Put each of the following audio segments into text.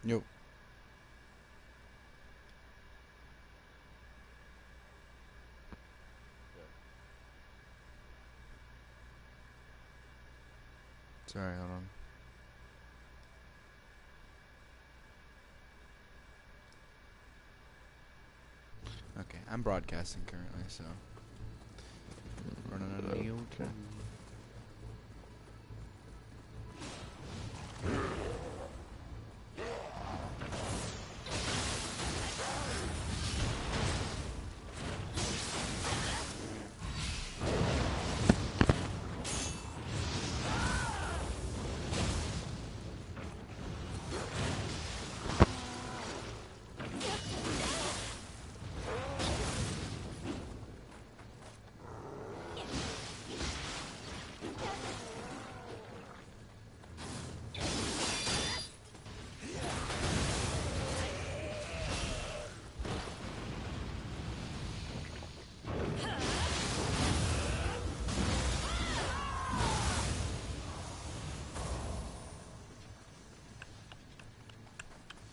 Yo. Sorry, hold on. Okay, I'm broadcasting currently, so. Running on Nioh 2.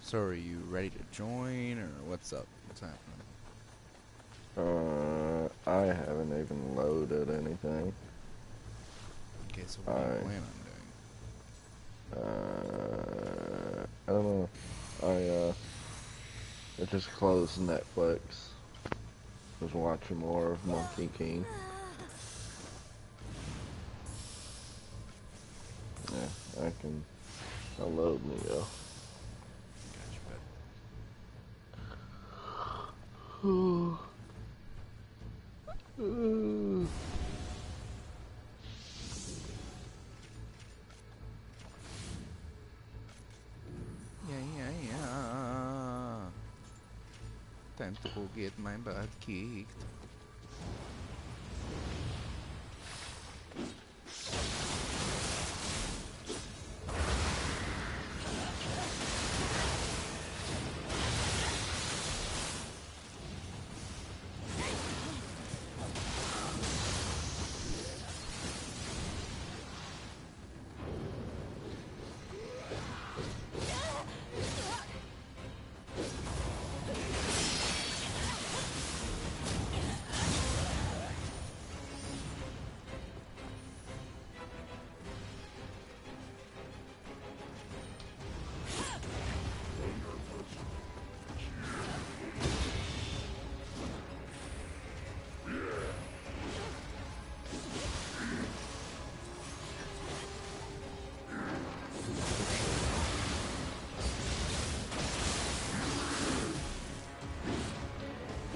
So are you ready to join, or what's up? What's happening? I haven't even loaded anything. Okay, so what do you plan on doing? I don't know. I just closed Netflix. Was watching more of Monkey King. Yeah, I'll load Nioh. Yeah. Time to go get my butt kicked.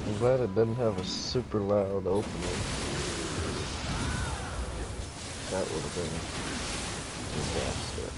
I'm glad it didn't have a super loud opening. That would have been disastrous.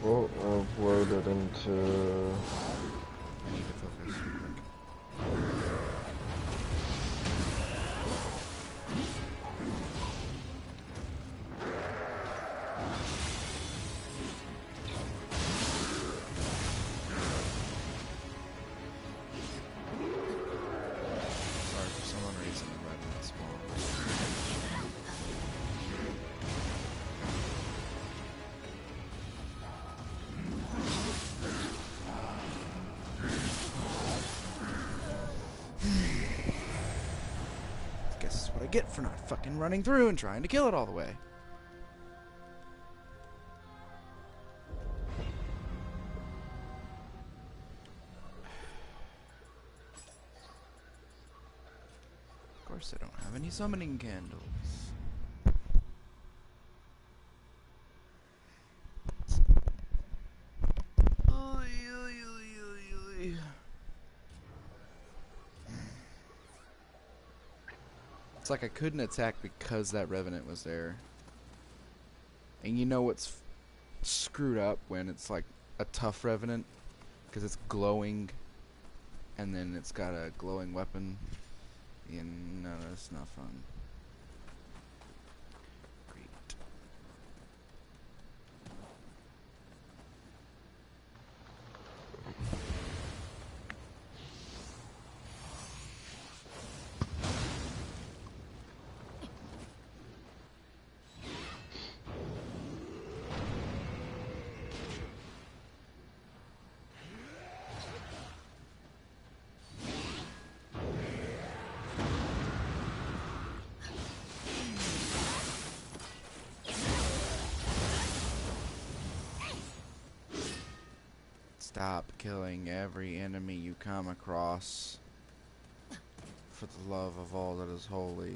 Well, I've loaded into... I need to focus real quick. Sorry for someone raising the red in the spawn. Guess that's what I get for not fucking running through and trying to kill it all the way. course I don't have any summoning candles. It's like I couldn't attack because that Revenant was there. And you know what's screwed up when it's like a tough Revenant? Because it's glowing, and then it's got a glowing weapon. And no, that's not fun. Great. Stop killing every enemy you come across, for the love of all that is holy.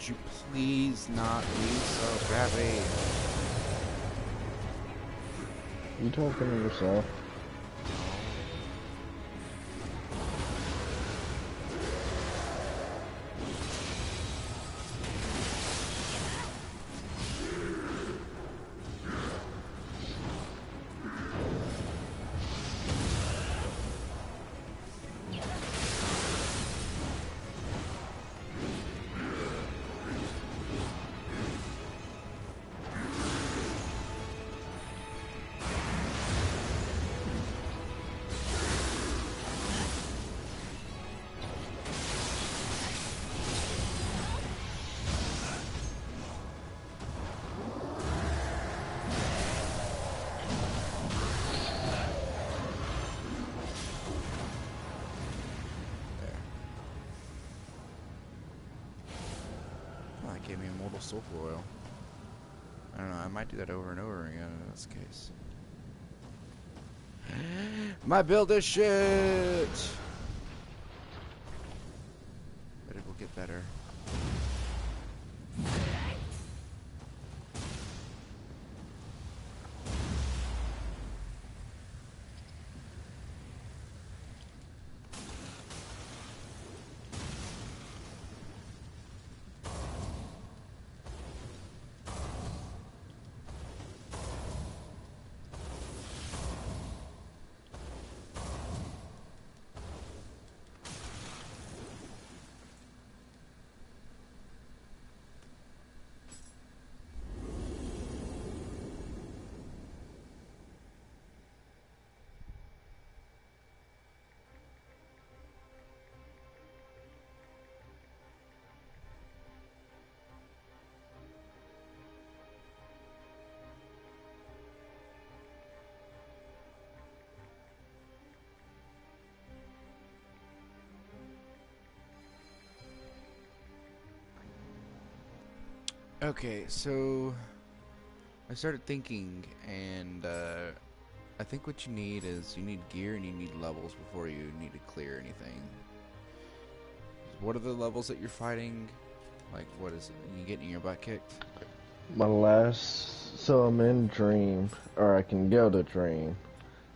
Could you please not be so crappy? You talking to yourself? Gave me Immortal Sulfur Oil. I don't know, I might do that over and over again in this case. My build is shit! But it will get better. Okay, so I started thinking, and I think what you need is you need gear and you need levels before you need to clear anything. What are the levels that you're fighting? Like, what is it? You getting your butt kicked? My last, so I'm in Dream, or I can go to Dream.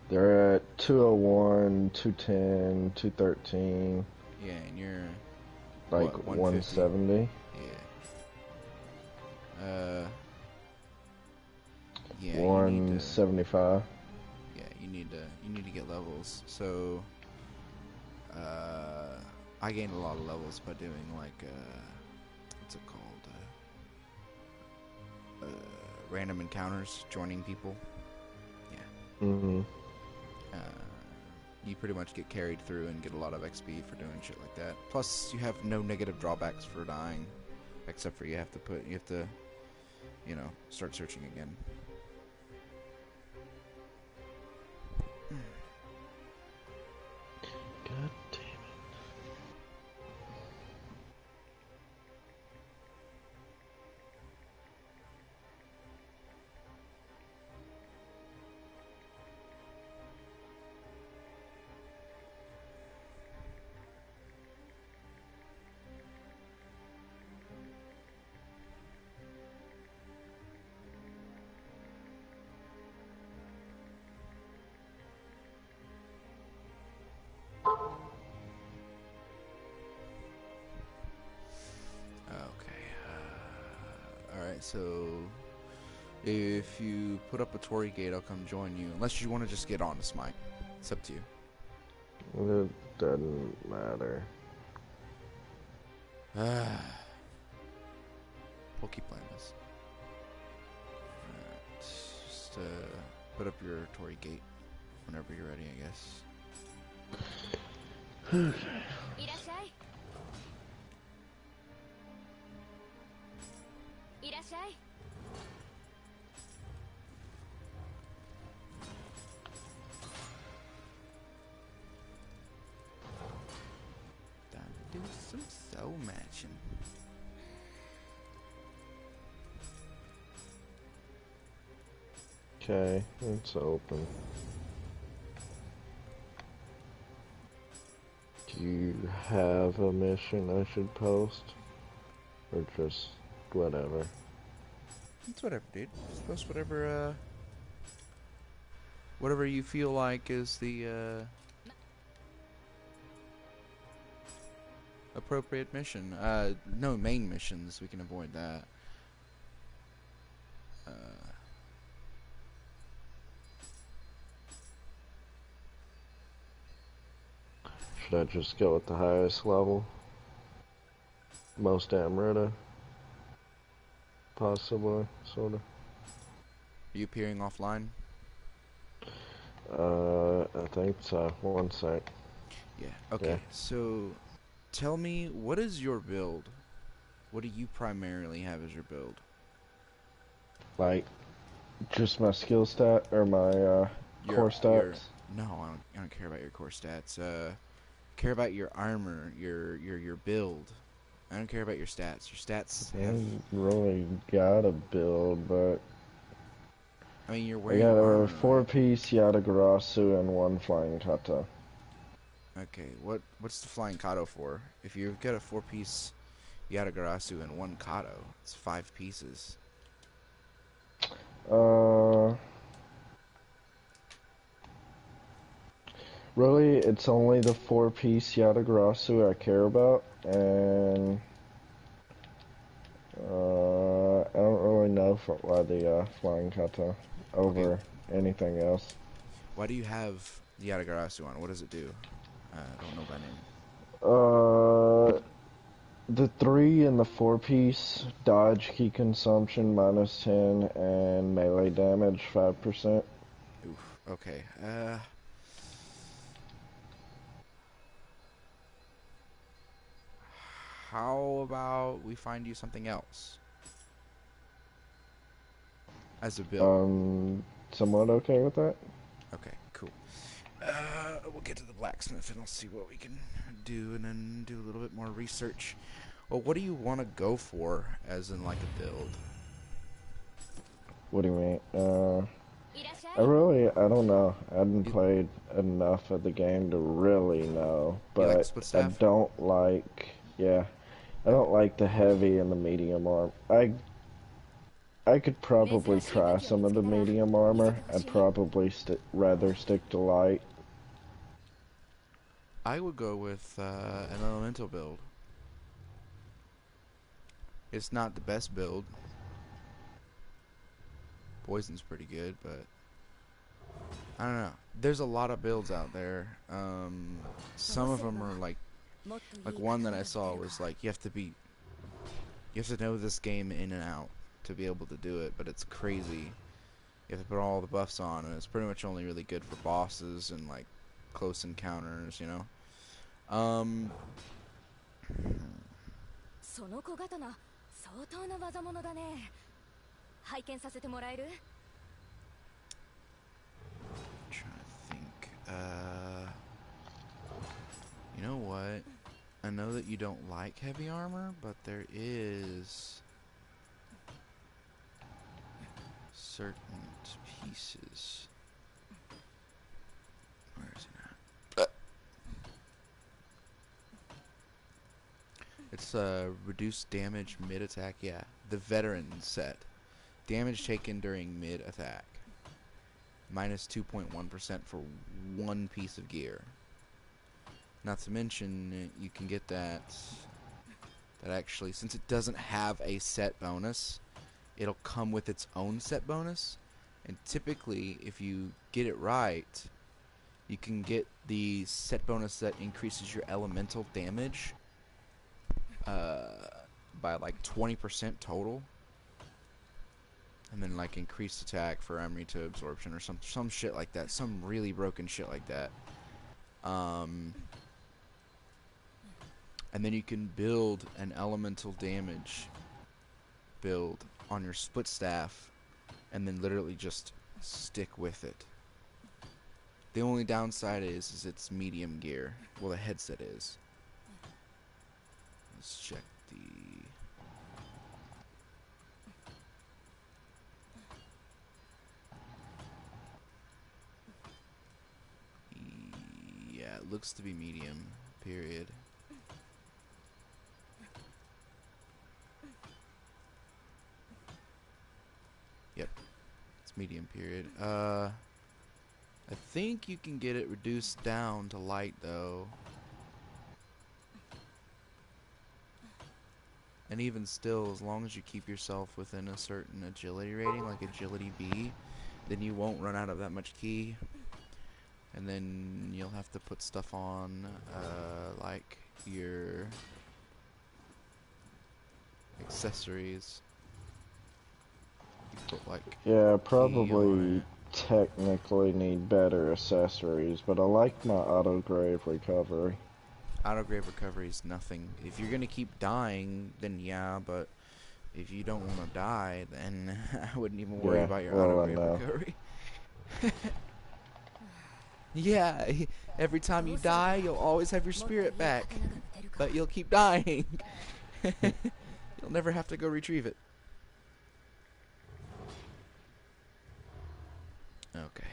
They're at 201, 210, 213, Yeah, and you're like what, 150? 170. Yeah. Uh, yeah, you need to. 175. Yeah, you need to get levels. So, uh, I gained a lot of levels by doing like what's it called? Random encounters, joining people. Yeah. Mm-hmm. Uh, you pretty much get carried through and get a lot of XP for doing shit like that. Plus, you have no negative drawbacks for dying, except for you have to, start searching again. God damn Okay. All right. So, if you put up a Torii gate, I'll come join you. Unless you want to just get on to Smite, it's up to you. it. It doesn't matter. We'll keep playing this. Alright, just put up your Torii gate whenever you're ready, I guess. いらっしゃい。いらっしゃい。Time to do some soul matching. Okay, it's open. Do you have a mission I should post? Or just whatever? It's whatever, dude. Just post whatever you feel like is the appropriate mission. No main missions. We can avoid that. Should I just go with the highest level? Most Amrita? Possibly, sorta. Are you appearing offline? I think so. One sec. Yeah. Yeah. Okay. So, tell me, what is your build? What do you primarily have as your build? Like, just my skill stat, or my, core Your stats? no, I don't care about your core stats. Care about your armor, your build. I don't care about your stats. Your stats I have. haven't really got a build, but I mean, you're I wearing got a armor, right? 4-piece Yatagarasu and 1 flying kata. Okay. What's the flying Kato for? If you've got a 4-piece Yatagarasu and 1 Kato, it's 5 pieces. Uh, really, it's only the 4-piece Yatagarasu I care about, and I don't really know why the flying kata Okay. over anything else. Why do you have the Yatagarasu on? What does it do? I don't know by name. Uh, the 3 and the 4-piece dodge key consumption -10 and melee damage 5%. Oof. Okay. How about we find you something else as a build? Somewhat okay with that. Okay, cool. We'll get to the blacksmith and I'll see what we can do, and then do a little bit more research. Well, what do you want to go for, as in like a build? What do you mean? いらっしゃ I don't know. I hadn't You, played enough of the game to really know, you like but split I staff? don't like, yeah, I don't like the heavy and the medium arm. I could い。珍 probably しい武 try 器を some 見 of つ the けたら medium 見せ armor. てほし I'd い。 probably rather stick to light. I would go with an elemental build. It's not the best build. Poison's pretty good, but I don't know. There's a lot of builds out there. Some of them are もっといい like 刀 one that が I 出 saw るわ was like you have to know this game in and out to be able to do it, but it's crazy. You have to put all the buffs on, and it's pretty much only really good for bosses and like close encounters, you know. その小刀相当な技物だね。拝見させてもらえる？ Trying to think. You know what? I know that you don't like heavy armor, but there is certain pieces. Where is it at? It's reduced damage mid attack. Yeah, the veteran set. Damage taken during mid attack. Minus 2.1% for one piece of gear. Not to mention, you can get that actually, since it doesn't have a set bonus, it'll come with its own set bonus. And typically, if you get it right, you can get the set bonus that increases your elemental damage by like 20% total. And then like increased attack for Emery to absorption or some shit like that. Some really broken shit like that. And then you can build an elemental damage build on your split staff and then literally just stick with it. The only downside is it's medium gear. Well, the headset is. Let's check the... Yeah, it looks to be medium, period. Yep, it's medium, period. I think you can get it reduced down to light, though. And even still, as long as you keep yourself within a certain agility rating, like agility B, then you won't run out of that much key. And then you'll have to put stuff on, like your accessories. You put like Yeah, key probably on technically need better accessories, but I like my auto-grave recovery. it. Auto-grave recovery is nothing. If you're gonna keep dying, then yeah, but if you don't want to die, then I wouldn't even worry Yeah, about your well, I auto-grave know. recovery. Yeah, every time you die, you'll always have your もっといい spirit 刀 back, が出るか but you'll keep dying. You'll never have to go retrieve it. Okay,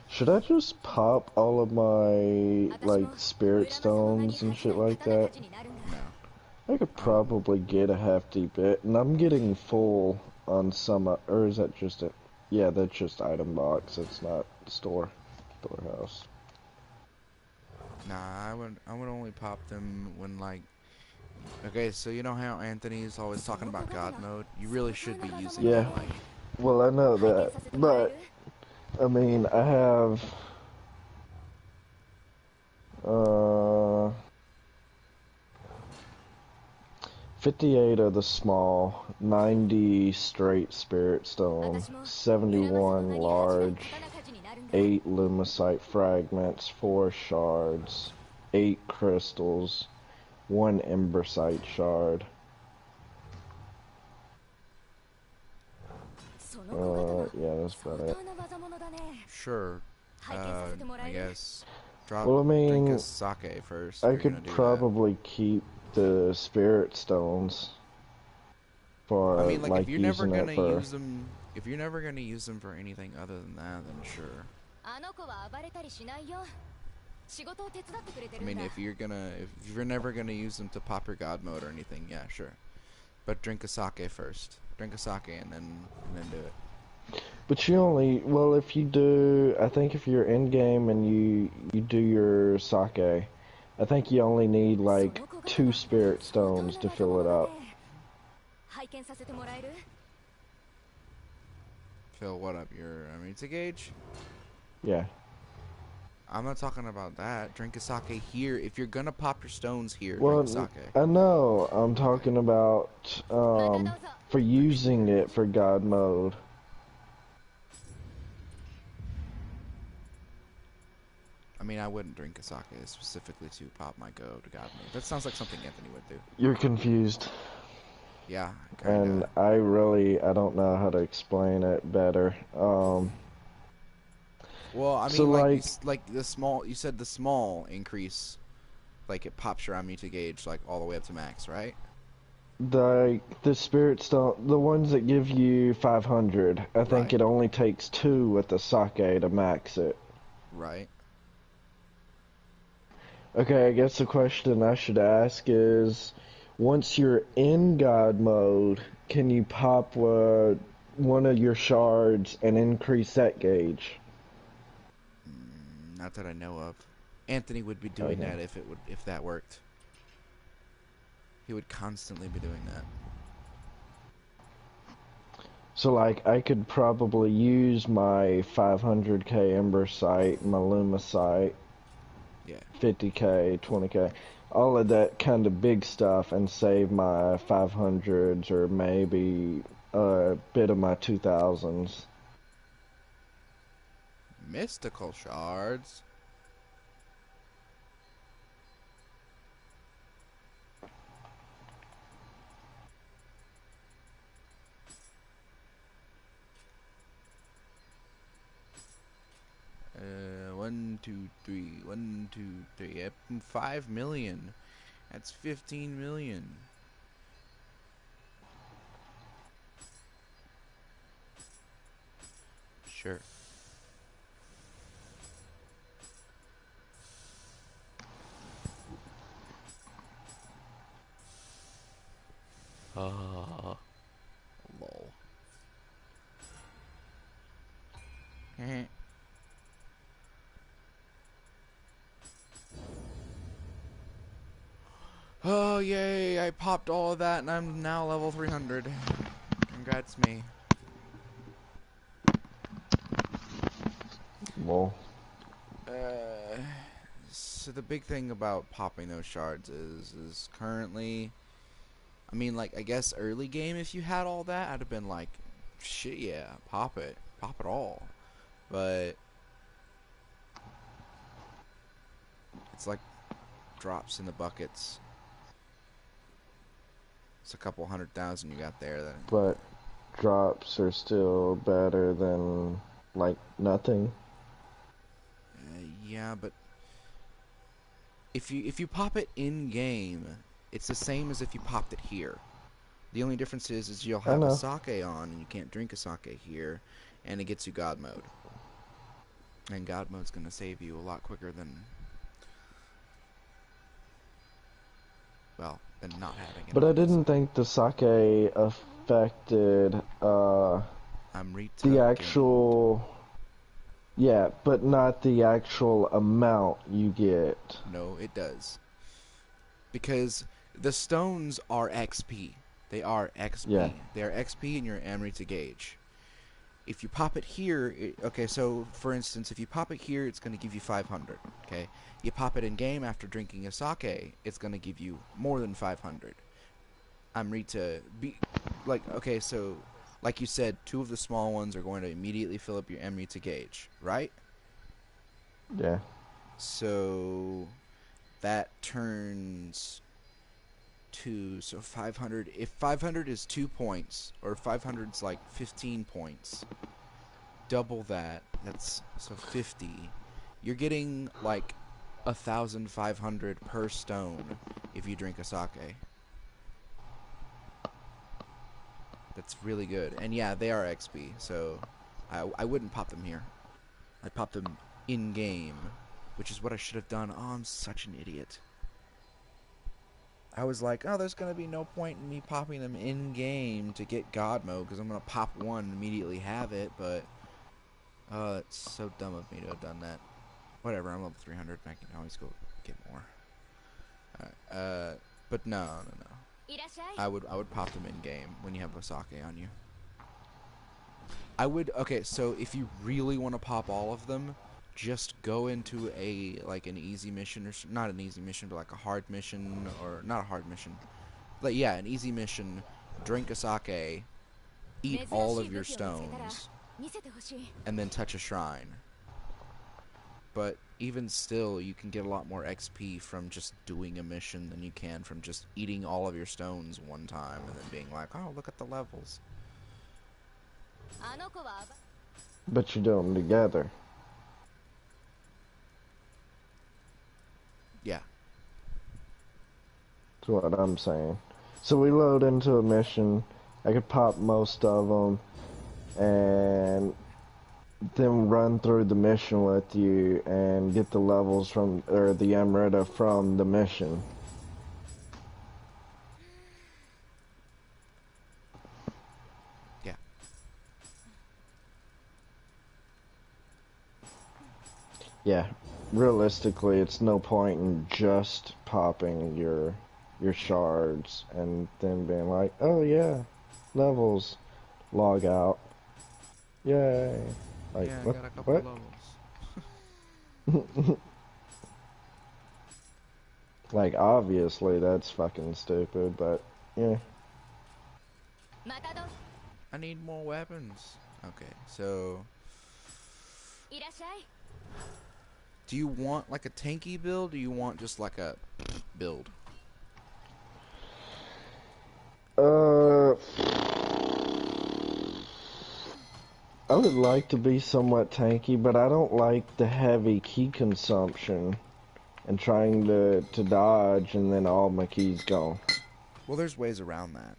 Should I just pop all of my, like, spirit stones and shit like that? 刀鍛冶になるんだ no. I could probably get a hefty bit, and I'm getting full on some, or is that just a, yeah, that's just item box, it's not storehouse. Nah, I would only pop them when like... Okay, so you know how Anthony's always talking about God mode? You really should be using Yeah. that, like... Well, I know 拝見 that, させてもらえる but, I mean, I have, uh, 58 of the small, 90 straight spirit stone, 私も 71 large, 刀鍛冶になるんだ 8 lumicite fragments, 4 shards, 8 crystals, 1 embersite shard. その小刀 Yeah, that's about 相 it. 当な技物だね Sure, 拝見させてもら I える guess... Drop, Well, I drink mean, a sake first I if you're gonna could do that. probably keep the spirit stones I for mean, like like using it for. if you're never gonna use them for anything other than that, then sure. あの子は暴れたりしないよ。仕事を手伝ってくれて I るん mean, だ。if you're never gonna use them to pop your god mode or anything, yeah, sure. But drink a sake first. Drink a sake and then do it. But you only, well, if you do, I think if you're in game and you do your sake, I think you only need like 2 spirit stones to fill it up. 拝見させてもらえる？ Fill what up? Your Amrita gauge? Yeah. I'm not talking about that. Drink a sake here. If you're gonna pop your stones here, Well, drink a sake. I know. I'm talking about またどうぞ。 for using it for God mode. I mean, I wouldn't drink a sake specifically to pop my god mode. That sounds like something Anthony would do. You're confused. Yeah, And kinda. I don't know how to explain it better. Well, I mean, So, like the small. You said the small increase, like it pops your Amrita gauge like all the way up to max, right? the spirit stone, the ones that give you 500, I think Right. it only takes 2 with the sake to max it. Right. Okay, I guess the question I should ask is, once you're in God mode, can you pop one of your shards and increase that gauge? Not that I know of. Anthony would be doing Okay. that if that worked. He would constantly be doing that. So, like, I could probably use my 500k Ember Sight, my Luma Sight, Yeah. 50k, 20k, all of that kind of big stuff, and save my 500s or maybe a bit of my 2000s. Mystical shards. One, two, three. 1, 2, 3. Yep, 5 million. That's 15 million. Sure. Lol. Oh, yay, I popped all of that and I'm now level 300. Congrats me. Well, So the big thing about popping those shards is currently, I mean, like, I guess early game, if you had all that, I'd have been like, shit, yeah, pop it all. But it's like drops in the buckets. It's a couple 100,000 you got there. Then but drops are still better than, like, nothing. yeah, but if you pop it in game, it's the same as if you popped it here. The only difference is you'll I have a know. sake on and you can't drink a sake here, and it gets you God mode. And God mode's gonna save you a lot quicker than, well, than not having it. But I obviously. didn't think the sake affected Amrita the gained. actual. Yeah, but not the actual amount you get. No, it does. Because the stones are XP. They are XP. Yeah. They are XP in your Amrita gauge. If you pop it here, okay, so for instance, if you pop it here, it's going to give you 500, okay? You pop it in game after drinking a sake, it's going to give you more than 500. Amrita, okay, so, like you said, 2 of the small ones are going to immediately fill up your Amrita gauge, right? Yeah. So, that turns to, so 500, if 500 is 2 points, or 500's like 15 points, double that, that's, so 50, you're getting like 1,500 per stone if you drink a sake. That's really good. And yeah, they are XP, so I wouldn't pop them here. I'd pop them in-game, which is what I should have done. Oh, I'm such an idiot. I was like, oh, there's going to be no point in me popping them in-game to get God mode, because I'm going to pop one and immediately have it, but... Oh, it's so dumb of me to have done that. Whatever, I'm level 300, and I can always go get more. Alright, but no. I would pop them in-game when you have a sake on you. Okay, so if you really want to pop all of them, just go into an easy mission, or not an easy mission, but like a hard mission, or not a hard mission. But yeah, an easy mission, drink a sake, eat all of your stones, and then touch a shrine. But even still, you can get a lot more XP from just doing a mission than you can from just eating all of your stones one time and then being like, oh, look at the levels. But you do them together. Yeah. That's what I'm saying. So we load into a mission. I could pop most of them, and then run through the mission with you and get the levels from, or the Amrita from the mission. Yeah. Yeah. Realistically, it's no point in just popping your shards and then being like, oh yeah, levels, log out. Yay. Like, Yeah, I what? got a couple levels. Like, obviously that's fucking stupid, but yeah. I need more weapons. Okay, so... Do you want like a tanky build, or do you want just like a build? I would like to be somewhat tanky, but I don't like the heavy key consumption and trying to dodge and then all my keys gone. Well, there's ways around that.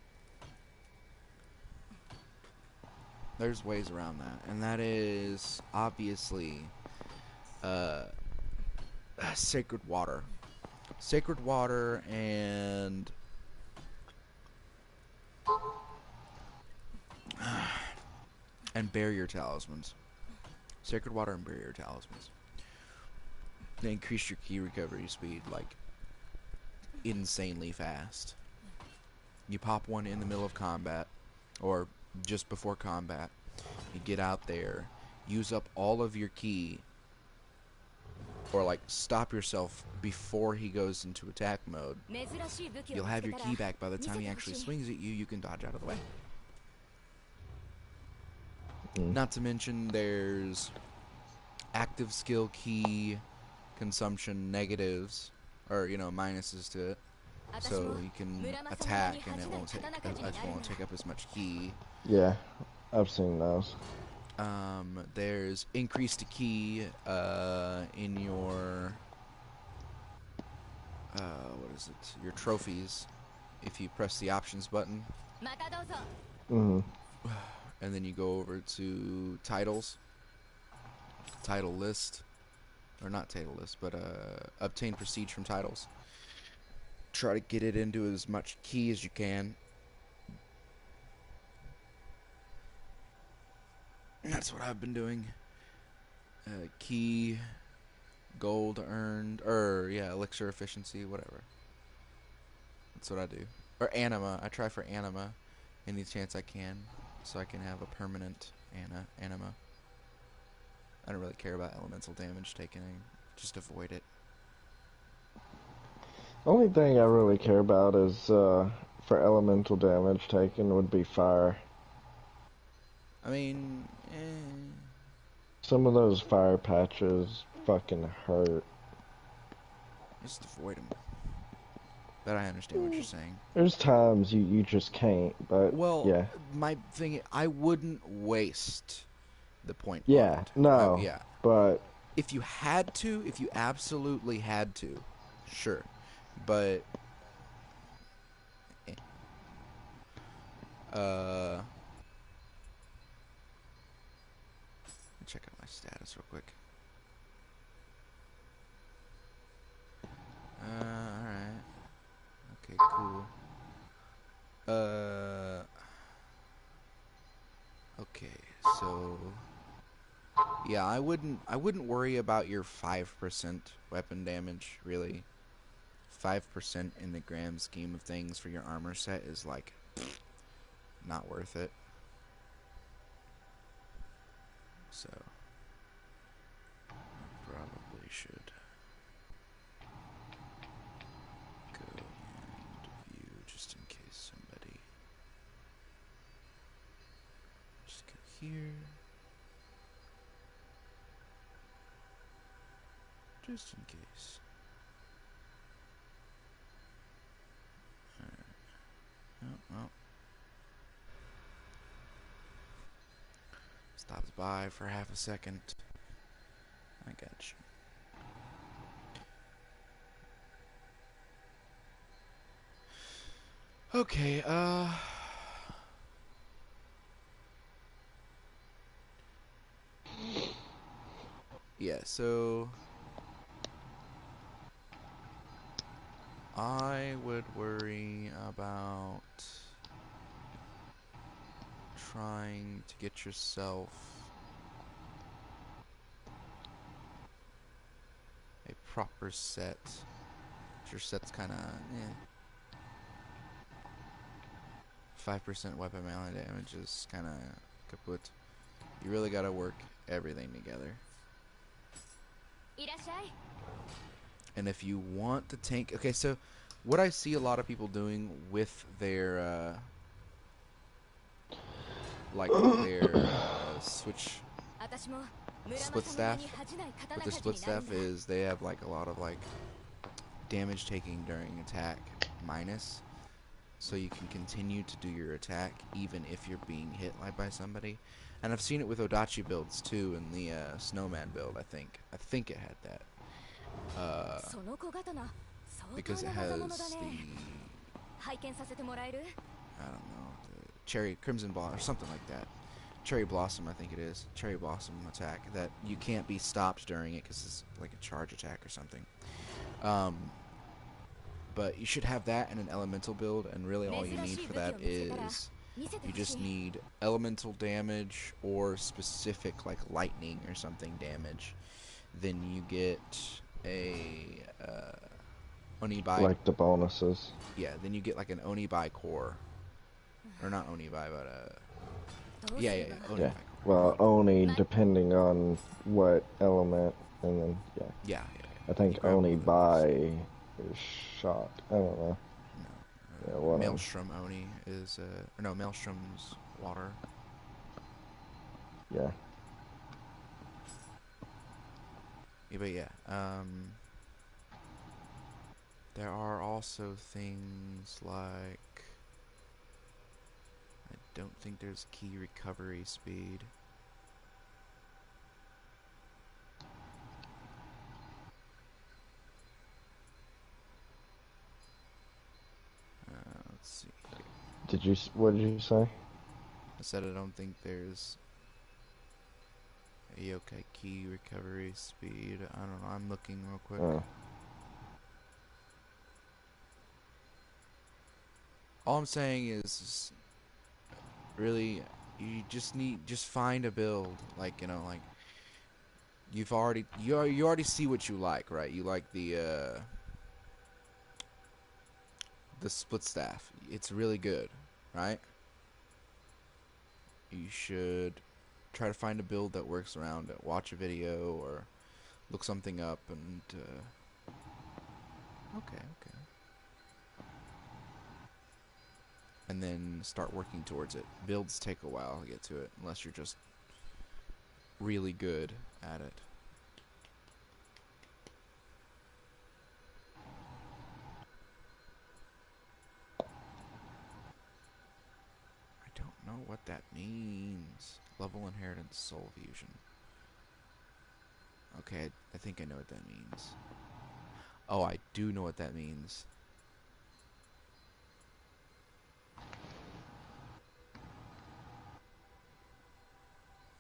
There's ways around that, and that is obviously sacred water. Sacred water and barrier talismans. Sacred water and barrier talismans. They increase your key recovery speed like insanely fast. You pop one in the middle of combat, or just before combat. You get out there, use up all of your key, or like stop yourself before he goes into attack mode. You'll have your key back by the time he actually swings at you. You can dodge out of the way. Not to mention there's active skill key consumption negatives, or minuses to it, so you can attack and it won't take up as much key. Yeah, I've seen those. There's increased key in your what is it? Your trophies, if you press the options button. And then you go over to titles, title list, or not title list, but obtain prestige from titles. Try to get it into as much key as you can. That's what I've been doing. Key, gold earned, elixir efficiency, whatever. That's what I do. Or anima. I try for anima any chance I can, so I can have a permanent anima. I don't really care about elemental damage taken. Just avoid it. Only thing I really care about is for elemental damage taken would be fire. I mean, Some of those fire patches fucking hurt. just avoid them. But I understand what you're saying. There's times you just can't, but Well, yeah. my thing, I wouldn't waste the point. Yeah, bond. no. Yeah. But if you had to, if you absolutely had to, sure. But eh, let me check out my status real quick. Alright. Okay, cool. Okay, so yeah, I wouldn't worry about your 5% weapon damage, really. 5% in the grand scheme of things for your armor set is like not worth it. So I probably should go and view just in case somebody. Just go here. Just in case. Alright. Oh, well. Stops by for half a second. I got you. Okay, yeah, so I would worry about trying to get yourself a proper set. Your set's kind of 5% weapon melee damage is kind of kaput. You really gotta work everything together. And if you want to tank, okay, so what I see a lot of people doing with their like their switch split staff, with their split staff is they have like a lot of like damage taking during attack minus, so you can continue to do your attack even if you're being hit like by somebody. And I've seen it with Odachi builds too, in the snowman build. I think it had that because it has the I don't know, the cherry crimson blossom or something like that. Cherry blossom, I think it is. Cherry blossom attack that you can't be stopped during it because it's like a charge attack or something. But you should have that in an elemental build, and really all you need for that is you just need elemental damage or specific like lightning or something damage. Then you get a Onibai. Like the bonuses. Yeah, then you get like an Onibai core. Or not Onibai, but yeah, Onibai Yeah. core. Well, Onibai. Oni, depending on what element, and then, yeah. Yeah. I think You grab Oni one of those. by is shot. I don't know. No. Yeah, one of them. Maelstrom Oni is, or no, Maelstrom's water. Yeah. Yeah, but yeah, there are also things like, I don't think there's key recovery speed. Let's see here. What did you say? I said I don't think there's a yokai key recovery speed. I don't know, I'm looking real quick. Oh. All I'm saying is really, you just find a build, like, you know, like, you already see what you like, right? You like the split staff. It's really good, right? You should try to find a build that works around it. Watch a video or look something up and okay. And then start working towards it. Builds take a while to get to it, unless you're just really good at it. I don't know what that means. Level inheritance soul fusion. Okay, I think I know what that means. Oh, I do know what that means.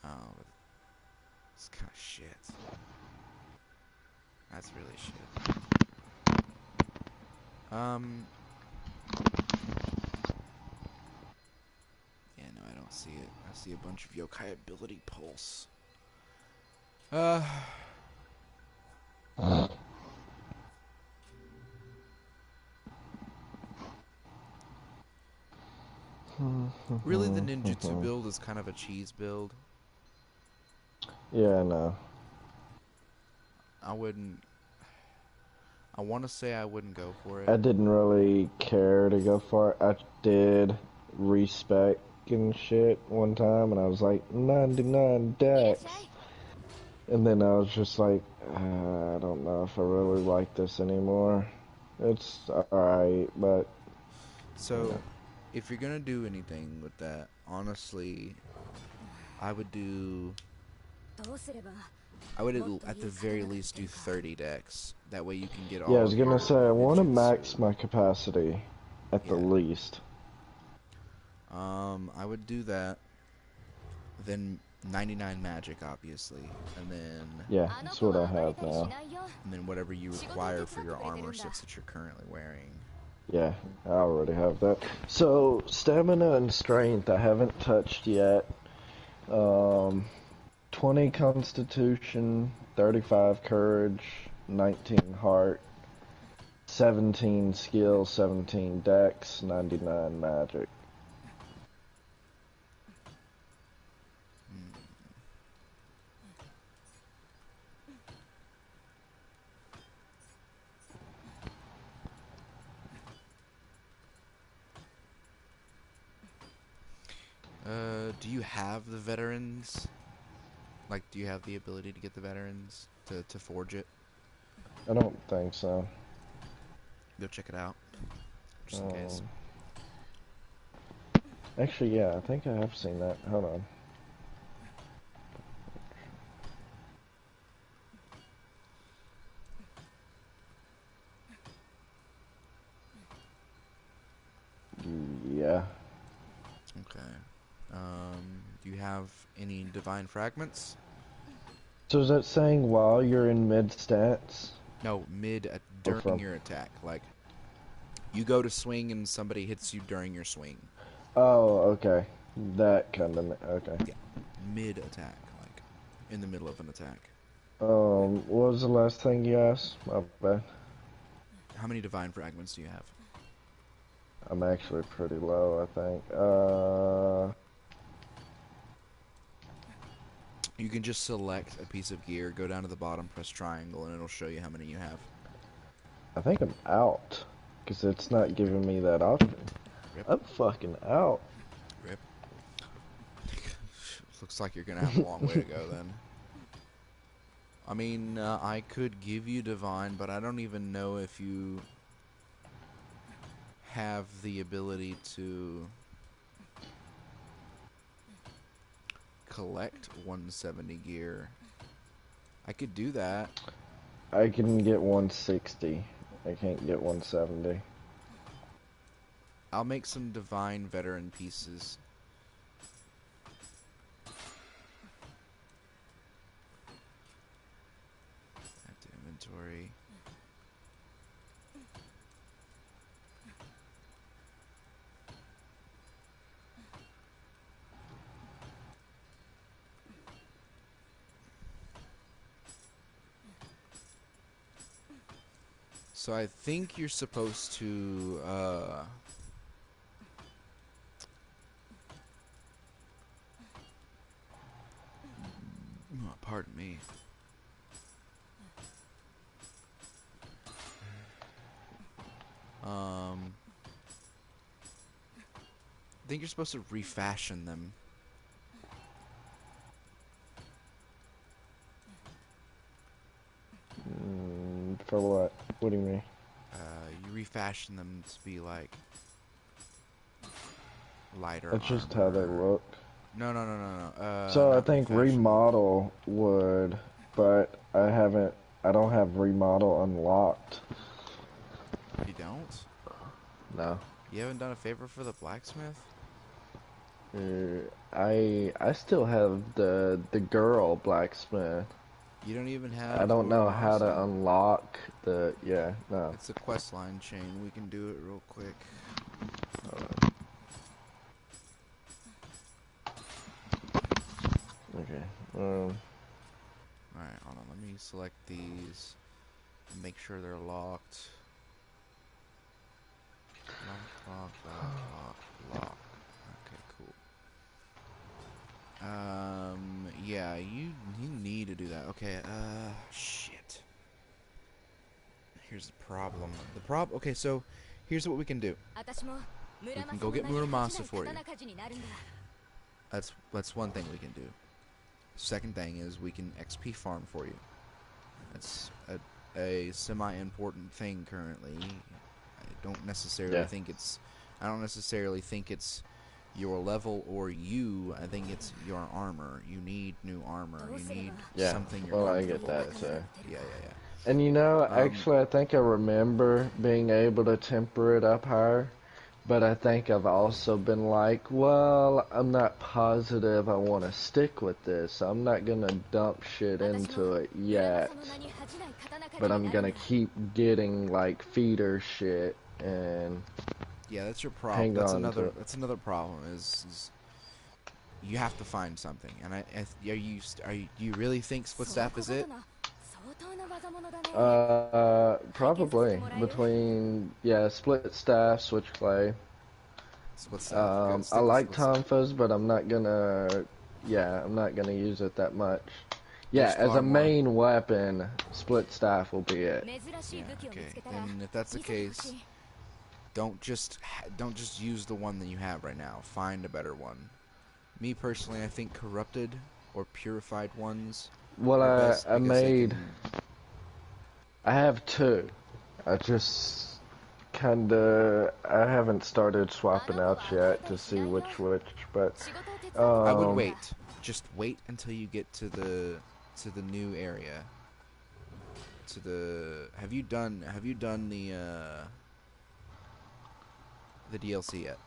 Oh, it's kind of shit. That's really shit. Yeah, no, I don't see it. I see a bunch of yokai ability pulse. Really, the ninjutsu build is kind of a cheese build. Yeah, no. I wouldn't. I want to say I wouldn't go for it. I didn't really care to go for it. I did respec and shit one time, and I was like, 99 dex. And then I was just like, I don't know if I really like this anymore. It's alright, but... So, if you're gonna do anything with that, honestly, I would do... I would at the very least do 30 decks. That way you can get Yeah, I all was of gonna your say, I want to max ninjutsu. my capacity, at the Yeah. least. I would do that. Then 99 magic, obviously. And then... Yeah, that's what I have now. And then whatever you require for your armor sets that you're currently wearing. Yeah, I already have that. So, stamina and strength I haven't touched yet. 20 constitution, 35 courage, 19 heart, 17 skill, 17 dex, 99 magic. Do you have the veterans? Like, do you have the ability to get the veterans to forge it? I don't think so. Go check it out, just in case. Actually, yeah, I think I have seen that. Hold on. Yeah. Okay. Do you have any divine fragments? So is that saying while you're in mid stats? No, Or during from? your attack. Like, you go to swing and somebody hits you during your swing. Oh, okay. That kind of, okay. Yeah, mid attack, like in the middle of an attack. What was the last thing you asked? My bad. How many divine fragments do you have? I'm actually pretty low, I think. You can just select a piece of gear, go down to the bottom, press triangle, and it'll show you how many you have. I think I'm out. Because it's not giving me that option. Rip. I'm fucking out. Rip. Looks like you're gonna have a long way to go then. I mean, I could give you divine, but I don't even know if you have the ability to collect 170 gear. I could do that. I can get 160. I can't get 170. I'll make some divine veteran pieces. Add to inventory. So I think you're supposed to, pardon me. I think you're supposed to refashion them. For what? What do you mean? You refashion them to be like lighter That's just how they armor. look. No. So I Not think refashion. remodel would, but I haven't. I don't have remodel unlocked. You don't? No. You haven't done a favor for the blacksmith? I still have the girl blacksmith. You don't even I have don't know how Muramasa? to unlock the. Yeah, no. It's a quest line chain. We can do it real quick. Okay. Alright, hold on. Let me select these. Make sure they're locked. Lock. Okay, cool. Yeah, you need to do that. Okay, shit. Here's the problem. Okay, so here's what we can do. We can go get Muramasa for you. That's one thing we can do. Second thing is we can XP farm for you. That's a semi-important thing currently. I don't necessarily think it's your level or you. I think it's your armor. You need new armor. You need something you're Well, I comfortable get that with. too. Yeah. And you know, actually, I think I remember being able to temper it up higher. But I think I've also been like, well, I'm not positive I want to stick with this. I'm not going to dump shit into it yet. But I'm going to keep getting, like, feeder shit and Yeah, that's your problem. hang on to it. That's another problem is you have to find something. And do you really think split staff is it? Probably. Between, split staff, switch clay. Split staff. Good. I Stick with like split staff. tonfas, but I'm not gonna, I'm not gonna use it that much. There's Yeah, as far a more. main weapon, split staff will be it. Yeah. Okay. And if that's the case, don't just use the one that you have right now. Find a better one. Me personally, I think corrupted or purified ones Well, are best because they can. I have two. I just I haven't started swapping out yet to see which, but, I would wait. Just wait until you get to the new area. Have you done the DLC yet?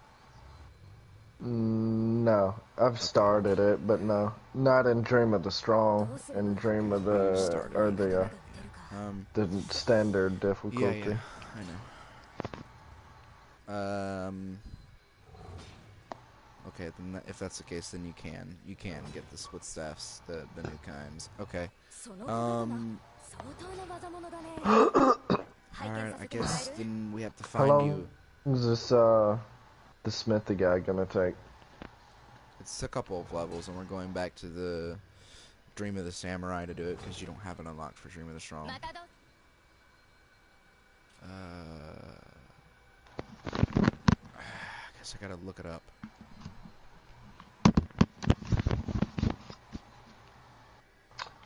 no. I've Okay. started it, but no. Not in Dream of the Strong, in Dream of Oh, you the, started or it. Okay. the standard Yeah, difficulty. I know. Okay, then if that's the case, then you can get the split staffs, the new kinds. Okay. Alright, I guess then we have to How find long you. is this, the smithy guy gonna take? It's a couple of levels, and we're going back to the Dream of the Samurai to do it, because you don't have it unlocked for Dream of the Strong. I guess I gotta look it up.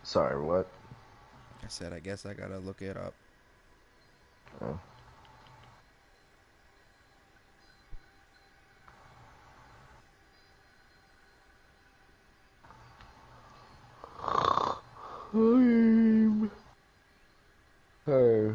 Sorry, what? I said, I guess I gotta look it up. Oh. Hey.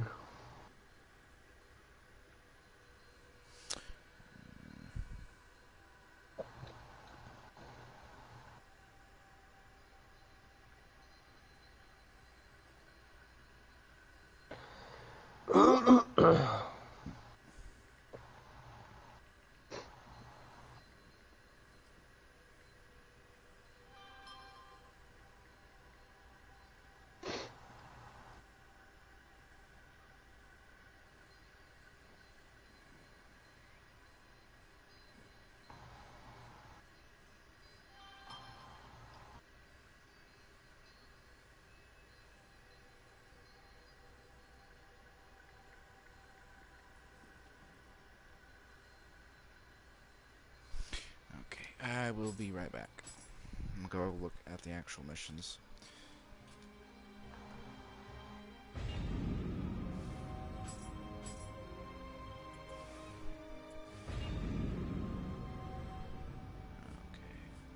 Okay, I will be right back. I'm gonna go look at the actual missions.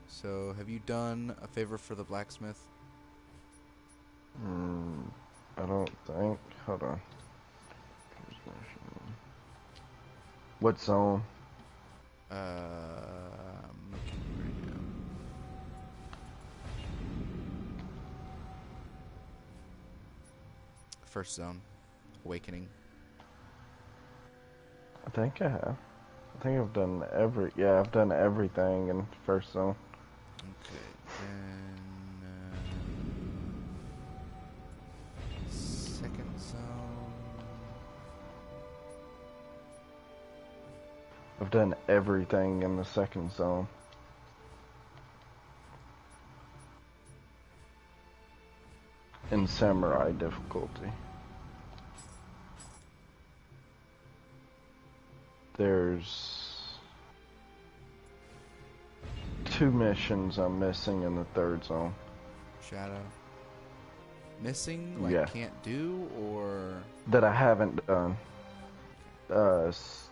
So, have you done a favor for the blacksmith? Hmm. I don't think. Hold on. What zone? I'm looking right now. First zone, awakening. I think I have. I think I've done I've done everything in first zone. Okay, then second zone. I've done everything in the second zone. In samurai difficulty. There's 2 missions I'm missing in the third zone. Shadow. Missing, like Yeah. can't do, or That I haven't done.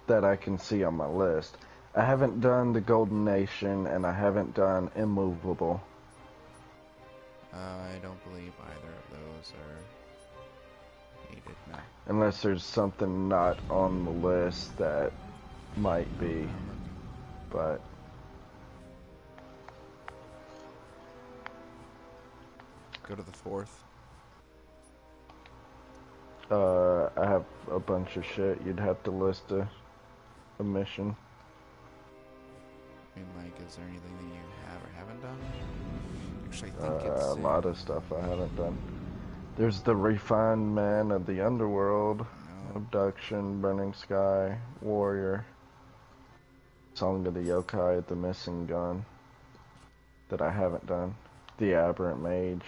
That I can see on my list. I haven't done the Golden Nation, and I haven't done Immovable. I don't believe either of those are needed. No. Unless there's something not on the list that might be, I'm looking. but Go to the fourth. I have a bunch of shit. You'd have to list a mission. I mean, like, is there anything that you have or haven't done? Actually, I think it's A lot of stuff I haven't done. There's the Refined Man of the Underworld, No. Abduction, Burning Sky, Warrior, Song of the Yokai, The Missing Gun, that I haven't done. The Aberrant Mage.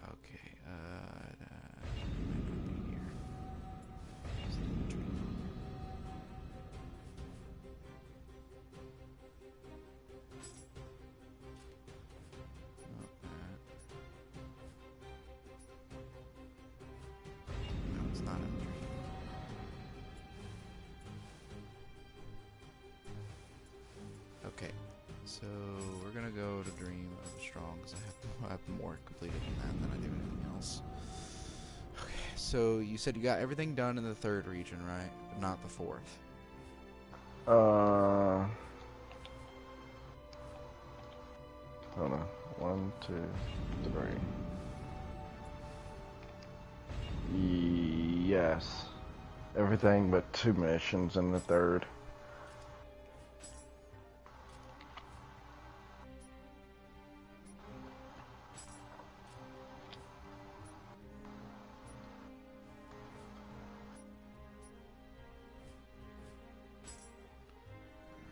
Okay, might not be here. Is it in the tree? Not that. No, it's not in the tree. Okay, so we're gonna go to Dream of the Strong because I have more completed than that than I do anything else. Okay, so you said you got everything done in the third region, right? But not the fourth. Hold on. 1, 2, 3. Yes. Everything but 2 missions in the third.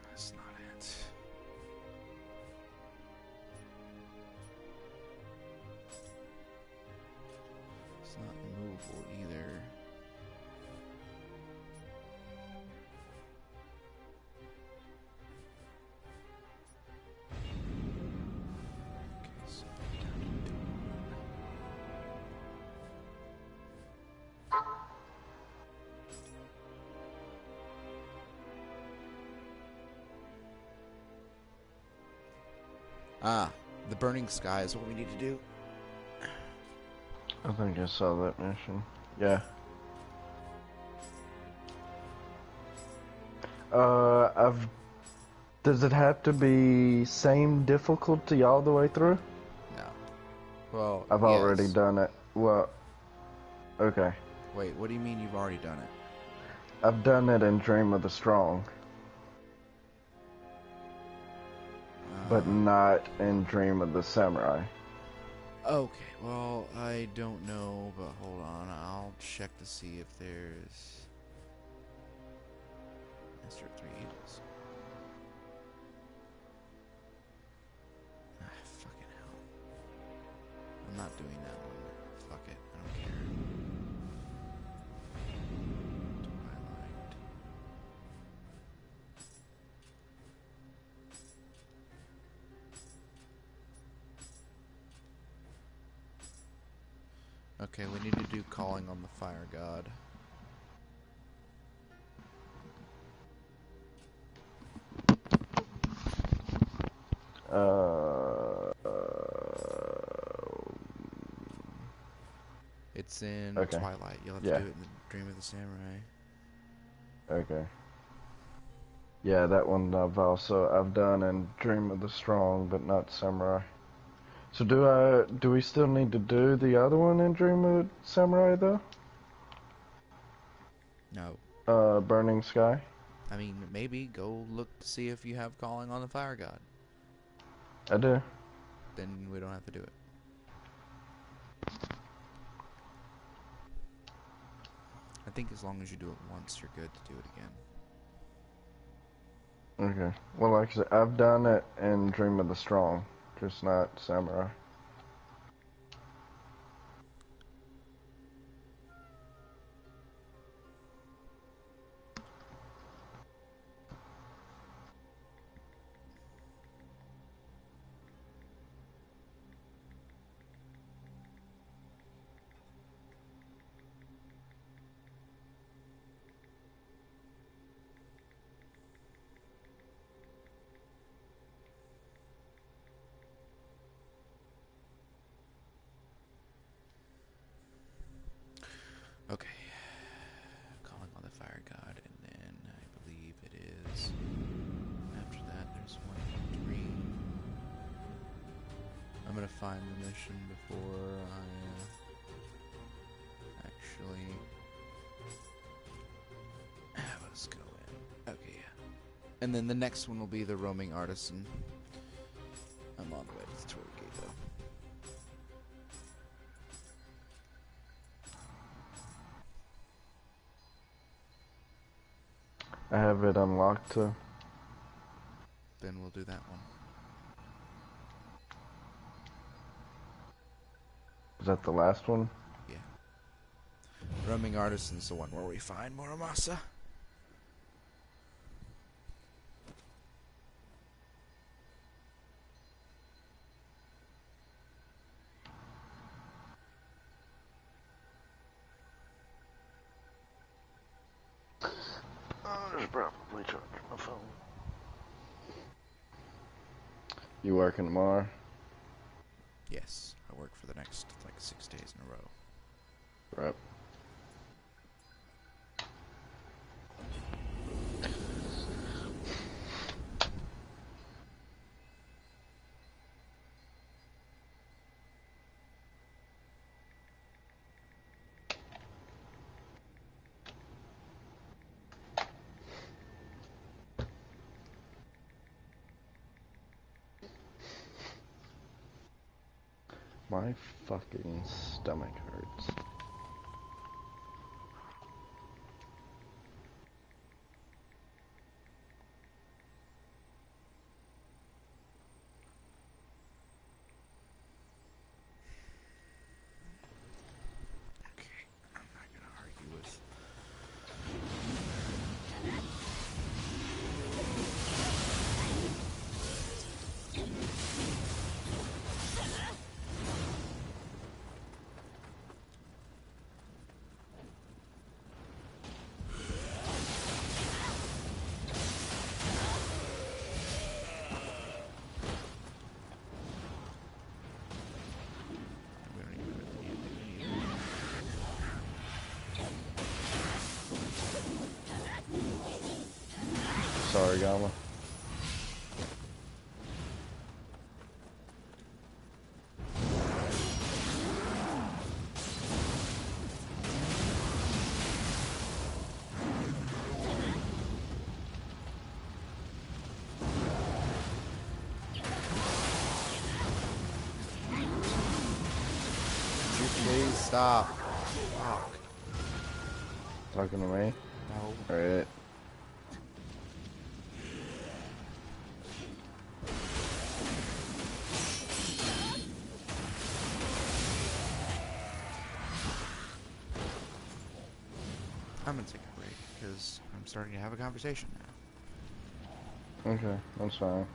That's not it. It's not movable either. Okay, so down to Dawn. Ah, the Burning Sky is what we need to do. I think I saw that mission. Yeah. I've... Does it have to be same difficulty all the way through? No. Well, I've already done it. Well, okay. Wait, what do you mean you've already done it? I've done it in Dream of the Strong, but not in Dream of the Samurai. Okay, well, I don't know, but hold on. I'll check to see if there's Master of Three Evils. Ah, fucking hell. I'm not doing that one. Fuck it. I don't care. Twilight. Okay, we need to do Calling on the Fire God. It's in Okay. Twilight. You'll have to Yeah. do it in the Dream of the Samurai. Okay. Yeah, that one I've done in Dream of the Strong, but not Samurai. So do we still need to do the other one in Dream of Samurai though? No. Burning Sky? I mean, maybe go look to see if you have Calling on the Fire God. I do. Then we don't have to do it. I think as long as you do it once, you're good to do it again. Okay. Well, like I said, I've done it in Dream of the Strong, just not Samurai. Okay. Calling on the Fire God, and then I believe it is. After that, there's one dream. I'm gonna find the mission before I actually have us go in. Okay, yeah. And then the next one will be the Roaming Artisan. I'm on the way to the Tour Gate, though. I have it unlocked too. Then we'll do that one. Is that the last one? Yeah. Roaming Artisan's the one where we find Muramasa. I should probably charge my phone. You working tomorrow? Yes, I work for the next, 6 days in a row. Right. My fucking stomach hurts. Okay, I'm not gonna argue with. We don't even really need to do either. Sorry, Gama. Stop. Fuck. Talking to me? No. Alright. I'm gonna take a break because I'm starting to have a conversation now. Okay, that's fine.